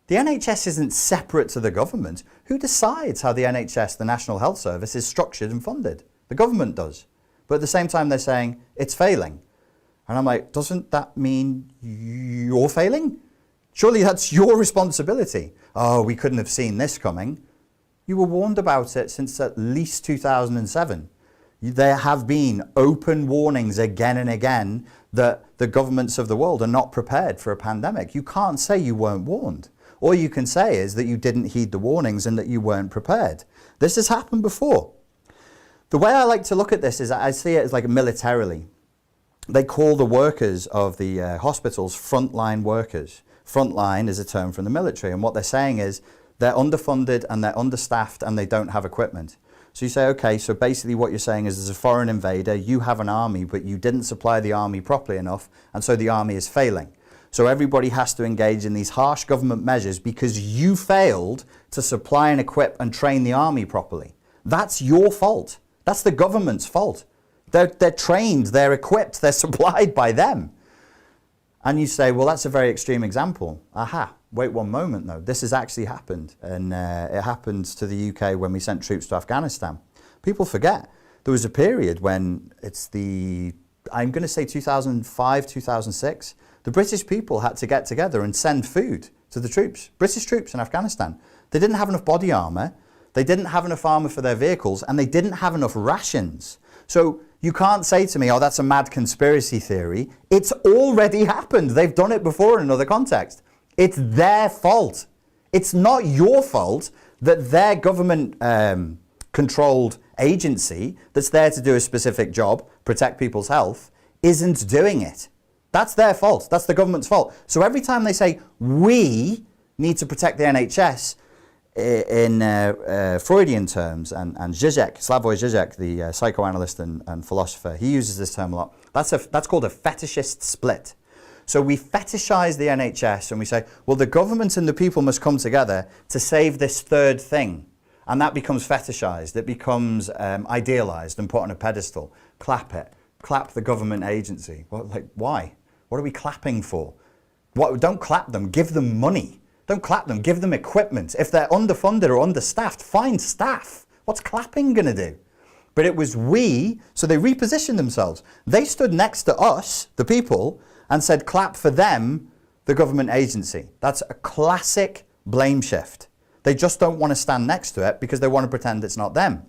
The NHS isn't separate to the government. Who decides how the NHS, the National Health Service, is structured and funded? The government does. But at the same time, they're saying it's failing. And I'm like, doesn't that mean you're failing? Surely that's your responsibility. Oh, we couldn't have seen this coming. You were warned about it since at least 2007. There have been open warnings again and again that the governments of the world are not prepared for a pandemic. You can't say you weren't warned. All you can say is that you didn't heed the warnings and that you weren't prepared. This has happened before. The way I like to look at this is I see it as like militarily. They call the workers of the hospitals frontline workers. Frontline is a term from the military, and what they're saying is they're underfunded and they're understaffed and they don't have equipment. So you say, okay, so basically what you're saying is there's a foreign invader, you have an army, but you didn't supply the army properly enough, and so the army is failing. So everybody has to engage in these harsh government measures because you failed to supply and equip and train the army properly. That's your fault. That's the government's fault. They're trained, they're equipped, they're supplied by them. And you say, well, that's a very extreme example. Aha, wait one moment though. This has actually happened. And it happened to the UK when we sent troops to Afghanistan. People forget. There was a period when I'm going to say 2005, 2006, the British people had to get together and send food to the troops, British troops in Afghanistan. They didn't have enough body armour, they didn't have enough armour for their vehicles, and they didn't have enough rations. So you can't say to me, oh, that's a mad conspiracy theory. It's already happened. They've done it before in another context. It's their fault. It's not your fault that their government controlled agency that's there to do a specific job, protect people's health, isn't doing it. That's their fault. That's the government's fault. So every time they say, we need to protect the NHS, in Freudian terms, and Zizek, Slavoj Zizek, the psychoanalyst and philosopher, he uses this term a lot. That's called a fetishist split. So we fetishize the NHS and we say, well, the government and the people must come together to save this third thing. And that becomes fetishized. It becomes idealized and put on a pedestal. Clap it. Clap the government agency. Well, like, why? What are we clapping for? Don't clap them. Give them money. Don't clap them. Give them equipment. If they're underfunded or understaffed, find staff. What's clapping going to do? But it was we, so they repositioned themselves. They stood next to us, the people, and said, clap for them, the government agency. That's a classic blame shift. They just don't want to stand next to it because they want to pretend it's not them.